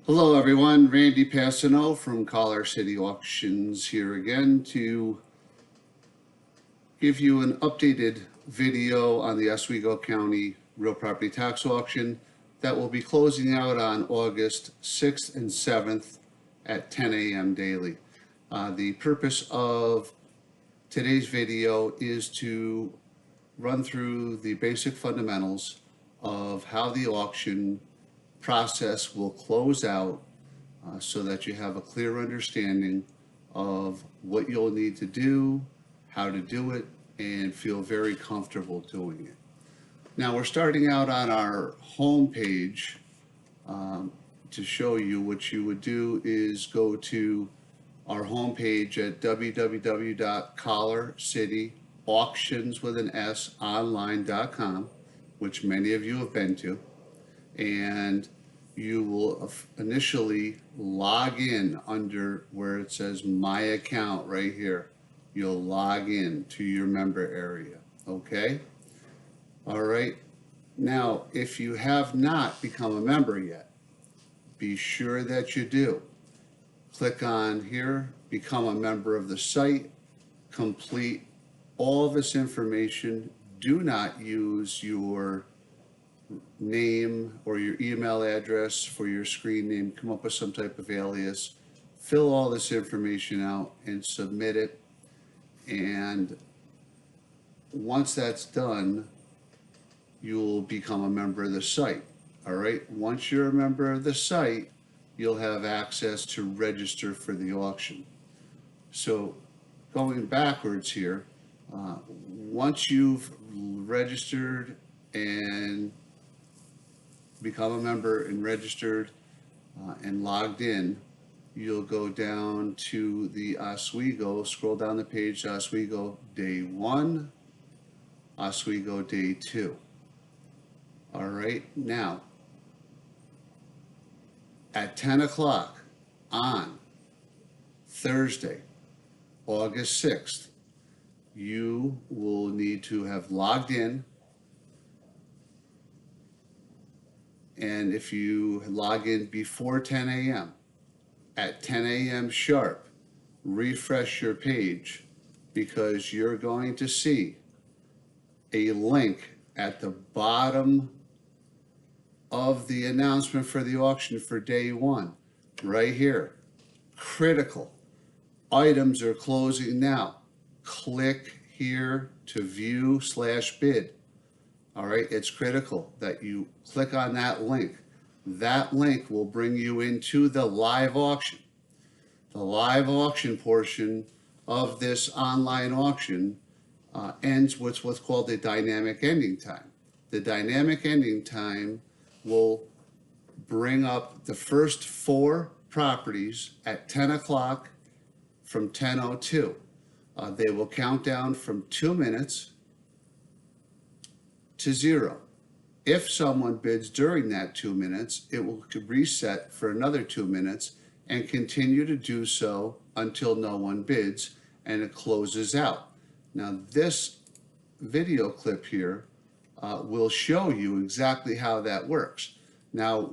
Hello everyone, Randy Passano from Collar City Auctions here again to give you an updated video on the Oswego County Real Property Tax Auction that will be closing out on August 6th and 7th at 10 a.m. daily. The purpose of today's video is to run through the basic fundamentals of how the auction process will close out so that you have a clear understanding of what you'll need to do, how to do it, and feel very comfortable doing it. Now we're starting out on our home page. To show you what you would do is go to our home page at www.collarcityauctionsonline.com, which many of you have been to, and you will initially log in under where it says My Account right here. You'll log in to your member area, okay? All right, now if you have not become a member yet, be sure that you do. Click on here, become a member of the site, complete all this information. Do not use your name or your email address for your screen name. Come up with some type of alias. Fill all this information out and submit it. And once that's done, you'll become a member of the site. All right. Once you're a member of the site, you'll have access to register for the auction. So going backwards here, once you've registered and become a member and registered and logged in, you'll go down to the Oswego, scroll down the page, Oswego Day 1, Oswego Day 2. All right, now at 10 o'clock on Thursday, August 6th, you will need to have logged in. And if you log in before 10 a.m., at 10 a.m. sharp, refresh your page, because you're going to see a link at the bottom of the announcement for the auction for day 1, right here. Critical. Items are closing now. Click here to view/bid. All right, it's critical that you click on that link. That link will bring you into the live auction. The live auction portion of this online auction ends with what's called the dynamic ending time. The dynamic ending time will bring up the first 4 properties at 10 o'clock from 10:02. They will count down from 2 minutes to 0. If someone bids during that 2 minutes, it will reset for another 2 minutes and continue to do so until no one bids and it closes out. Now this video clip here will show you exactly how that works. Now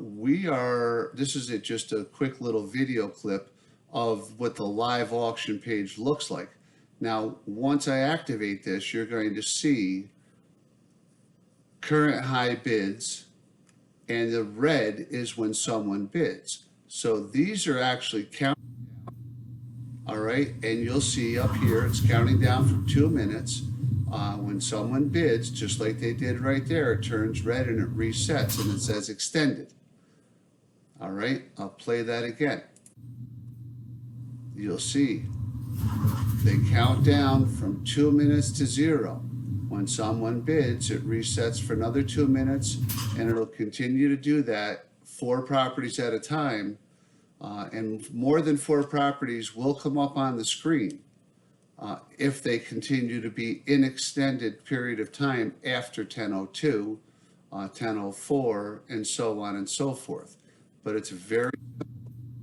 this is just a quick little video clip of what the live auction page looks like. Now once I activate this, you're going to see current high bids, and the red is when someone bids. So these are actually counting down. All right, and you'll see up here it's counting down from 2 minutes. When someone bids, just like they did right there, it turns red and it resets and it says extended. All right, I'll play that again. You'll see they count down from 2 minutes to 0. When someone bids, it resets for another 2 minutes, and it'll continue to do that 4 properties at a time. And more than 4 properties will come up on the screen if they continue to be in extended period of time after 10:02, 10:04, and so on and so forth. But it's very,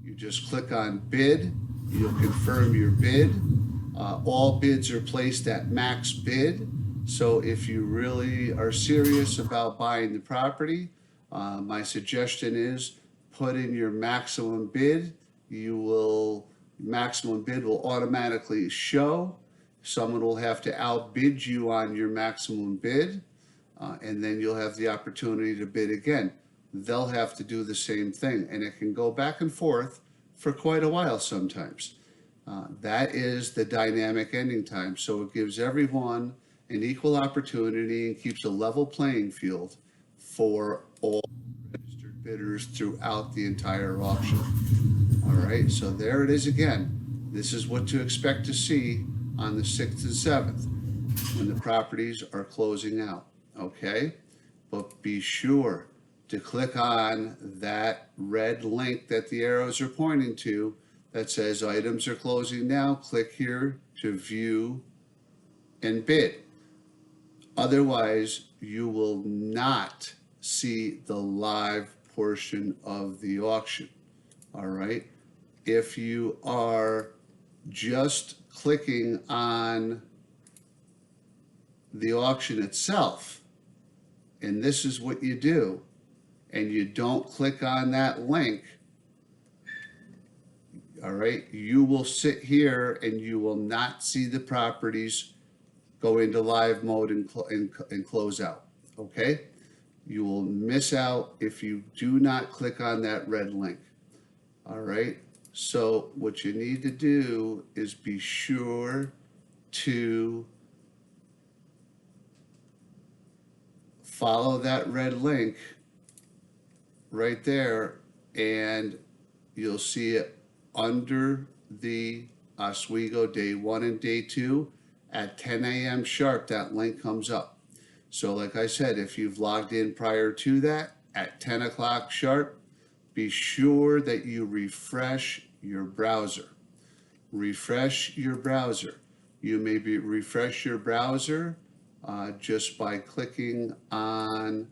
you just click on bid, you'll confirm your bid. All bids are placed at max bid. So if you really are serious about buying the property, my suggestion is put in your maximum bid, maximum bid will automatically show. Someone will have to outbid you on your maximum bid, and then you'll have the opportunity to bid again. They'll have to do the same thing, and it can go back and forth for quite a while sometimes. That is the dynamic ending time, so it gives everyone an equal opportunity and keeps a level playing field for all registered bidders throughout the entire auction. All right, so there it is again. This is what to expect to see on the 6th and 7th when the properties are closing out, okay? But be sure to click on that red link that the arrows are pointing to that says items are closing now. Click here to view and bid. Otherwise, you will not see the live portion of the auction. All right. If you are just clicking on the auction itself, and this is what you do, and you don't click on that link, all right, you will sit here and you will not see the properties go into live mode and close out, okay? You will miss out if you do not click on that red link, all right? So what you need to do is be sure to follow that red link right there, and you'll see it under the Oswego day 1 and day 2 at 10 a.m. sharp. That link comes up. So like I said, if you've logged in prior to that at 10 o'clock sharp, be sure that you refresh your browser. Refresh your browser. You may refresh your browser just by clicking on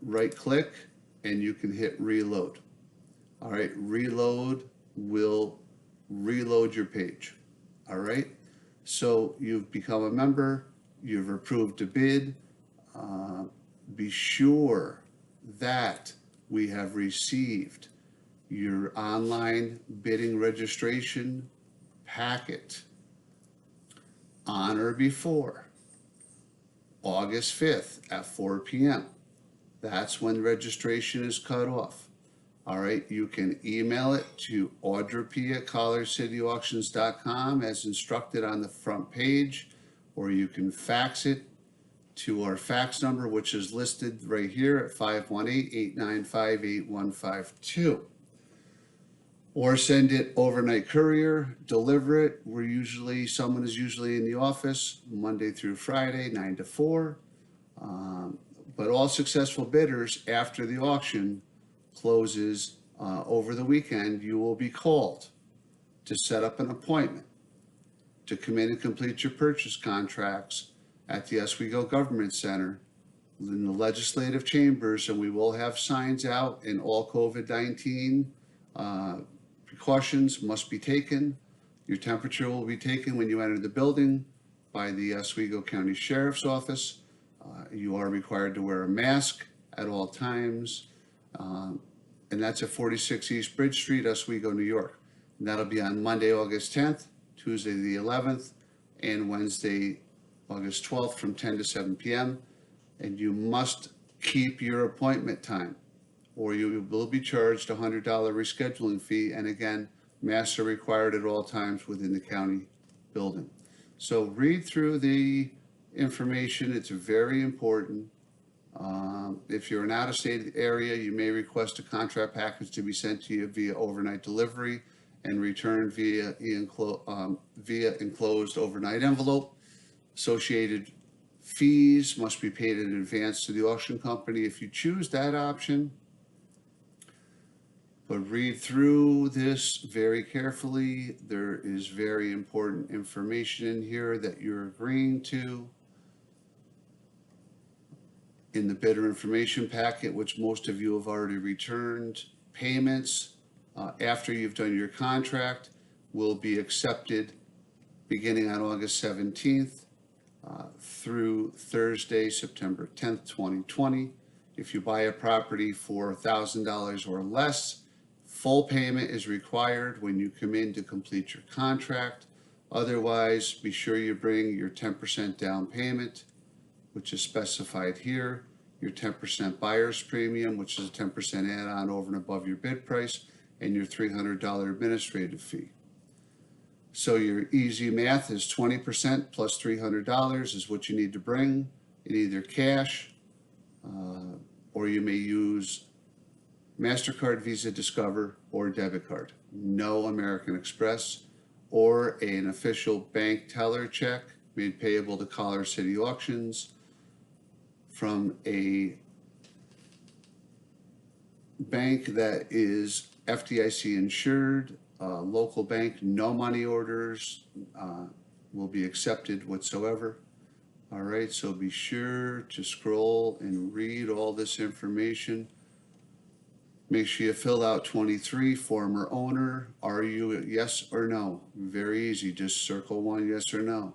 right click, and you can hit reload. All right, reload will reload your page. All right, so you've become a member, you've approved a bid. Be sure that we have received your online bidding registration packet on or before August 5th at 4 p.m. That's when registration is cut off. All right, you can email it to audrey@colorcityauctions.com as instructed on the front page, or you can fax it to our fax number, which is listed right here at 518-895-8152. Or send it overnight courier, deliver it. Someone is usually in the office Monday through Friday, 9 to 4. But all successful bidders after the auction closes over the weekend, you will be called to set up an appointment to come in and complete your purchase contracts at the Oswego Government Center in the legislative chambers, and we will have signs out, and all COVID-19 precautions must be taken. Your temperature will be taken when you enter the building by the Oswego County Sheriff's Office. You are required to wear a mask at all times, and that's at 46 East Bridge Street, Oswego, New York. And that'll be on Monday, August 10th, Tuesday the 11th, and Wednesday, August 12th from 10 to 7 p.m. And you must keep your appointment time, or you will be charged a $100 rescheduling fee. And again, masks are required at all times within the county building. So read through the information. It's very important. If you're in out-of-state area, you may request a contract package to be sent to you via overnight delivery and returned via enclosed overnight envelope. Associated fees must be paid in advance to the auction company if you choose that option. But read through this very carefully. There is very important information in here that you're agreeing to. In the bidder information packet, which most of you have already returned, payments after you've done your contract will be accepted beginning on August 17th through Thursday, September 10th, 2020. If you buy a property for $1,000 or less, full payment is required when you come in to complete your contract. Otherwise, be sure you bring your 10% down payment, which is specified here, your 10% buyer's premium, which is a 10% add-on over and above your bid price, and your $300 administrative fee. So your easy math is 20% plus $300 is what you need to bring in either cash, or you may use MasterCard, Visa, Discover, or debit card. No American Express or an official bank teller check made payable to Collar City Auctions from a bank that is FDIC insured, local bank. No money orders will be accepted whatsoever. All right, so be sure to scroll and read all this information. Make sure you fill out 23, former owner. Are you yes or no? Very easy, just circle one yes or no.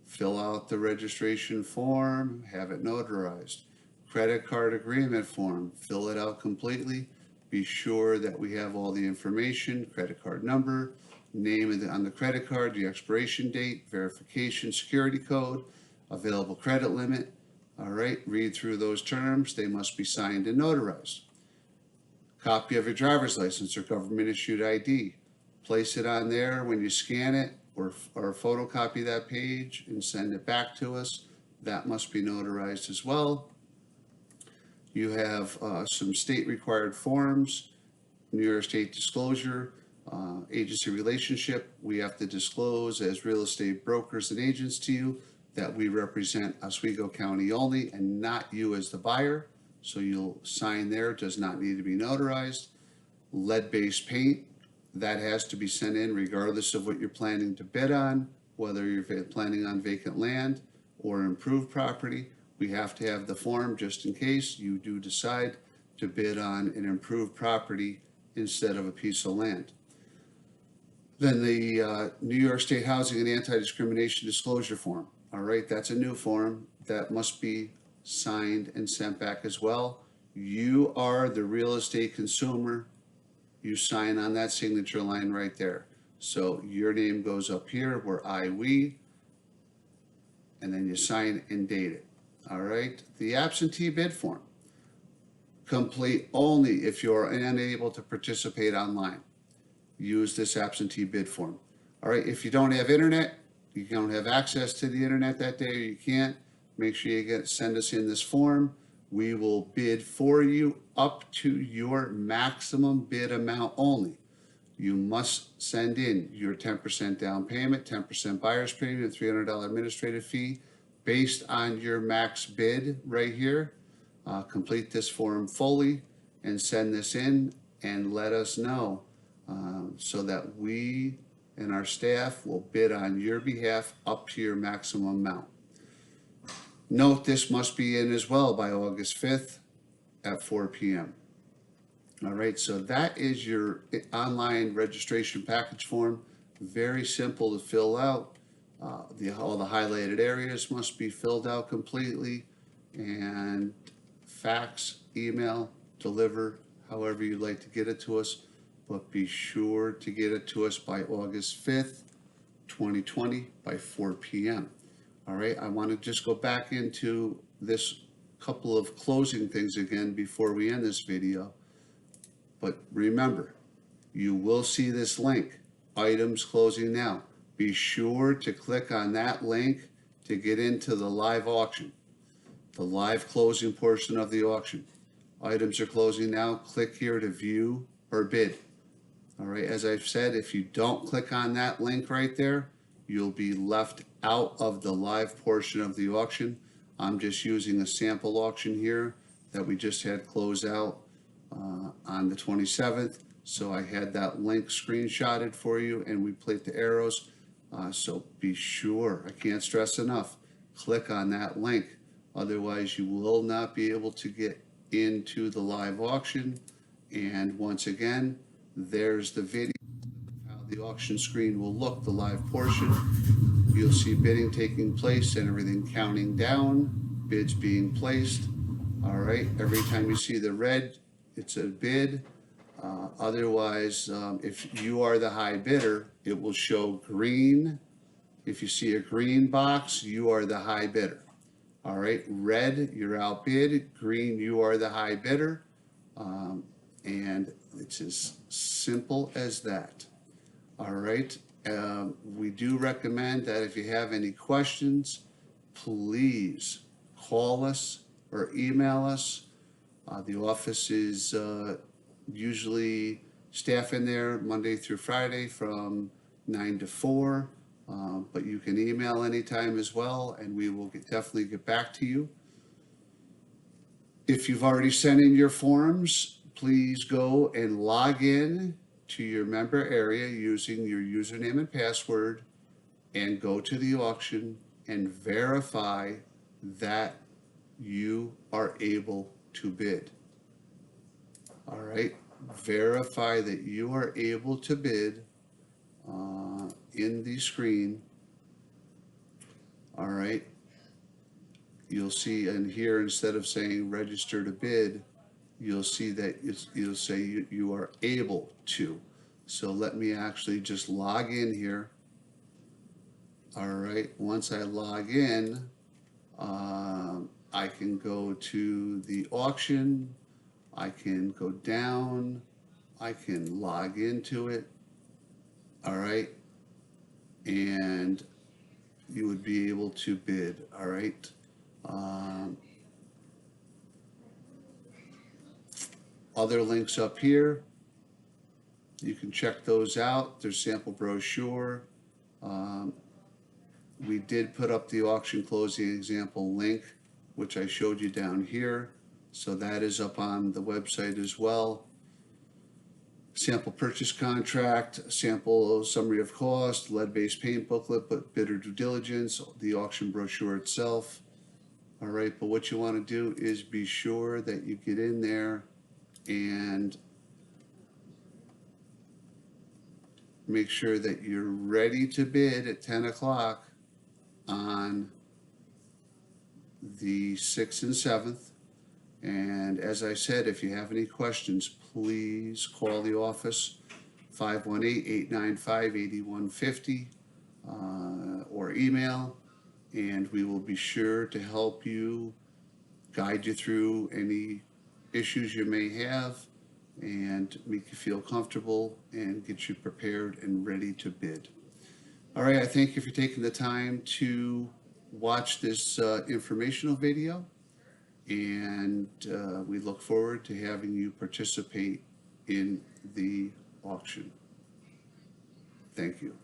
Fill out the registration form, have it notarized. Credit card agreement form, fill it out completely. Be sure that we have all the information, credit card number, name on the credit card, the expiration date, verification, security code, available credit limit. All right, read through those terms. They must be signed and notarized. Copy of your driver's license or government issued ID. Place it on there when you scan it, or photocopy that page and send it back to us. That must be notarized as well. You have some state required forms, New York State disclosure, agency relationship. We have to disclose as real estate brokers and agents to you that we represent Oswego County only and not you as the buyer. So you'll sign there, does not need to be notarized. Lead-based paint, that has to be sent in regardless of what you're planning to bid on, whether you're planning on vacant land or improved property. We have to have the form just in case you do decide to bid on an improved property instead of a piece of land. Then the New York State Housing and Anti-Discrimination Disclosure Form. All right, that's a new form that must be signed and sent back as well. You are the real estate consumer. You sign on that signature line right there. So your name goes up here where we, and then you sign and date it. All right, the absentee bid form. Complete only if you're unable to participate online. Use this absentee bid form. All right, if you don't have internet, you don't have access to the internet that day, or you can't, make sure you send us in this form. We will bid for you up to your maximum bid amount only. You must send in your 10% down payment, 10% buyer's premium, $300 administrative fee based on your max bid right here. Complete this form fully and send this in and let us know so that we and our staff will bid on your behalf up to your maximum amount. Note this must be in as well by August 5th at 4 p.m. All right, so that is your online registration package form. Very simple to fill out. All the highlighted areas must be filled out completely, and fax, email, deliver, however you'd like to get it to us. But be sure to get it to us by August 5th, 2020 by 4 p.m. All right, I want to just go back into this couple of closing things again before we end this video. But remember, you will see this link, items closing now. Be sure to click on that link to get into the live auction, the live closing portion of the auction. Items are closing now. Click here to view or bid. All right, as I've said, if you don't click on that link right there, you'll be left out of the live portion of the auction. I'm just using a sample auction here that we just had close out on the 27th. So I had that link screenshotted for you, and we played the arrows. So be sure, I can't stress enough, click on that link. Otherwise, you will not be able to get into the live auction. And once again, there's the video of how the auction screen will look, the live portion. You'll see bidding taking place and everything counting down, bids being placed. All right, every time you see the red, it's a bid. Otherwise, if you are the high bidder, it will show green. If you see a green box, you are the high bidder. All right, red, you're outbid. Green, you are the high bidder. And it's as simple as that. All right. We do recommend that if you have any questions, please call us or email us. The office is usually staff in there Monday through Friday from 9 to 4. But you can email anytime as well, and we will definitely get back to you. If you've already sent in your forms, please go and log in to your member area using your username and password and go to the auction and verify that you are able to bid. All right, verify that you are able to bid in the screen. All right, you'll see in here, instead of saying register to bid, you'll see that you'll say you are able to. So let me actually just log in here. All right, once I log in, I can go to the auction, I can go down, I can log into it. All right, and you would be able to bid. All right. Other links up here, you can check those out. There's sample brochure. We did put up the auction closing example link, which I showed you down here. So that is up on the website as well. Sample purchase contract, sample summary of cost, lead-based paint booklet, but bidder due diligence, the auction brochure itself. All right, but what you want to do is be sure that you get in there and make sure that you're ready to bid at 10 o'clock on the 6th and 7th. And as I said, if you have any questions, please call the office, 518-895-8150, or email, and we will be sure to help you, guide you through any issues you may have, and make you feel comfortable and get you prepared and ready to bid. All right, I thank you for taking the time to watch this informational video, and we look forward to having you participate in the auction. Thank you.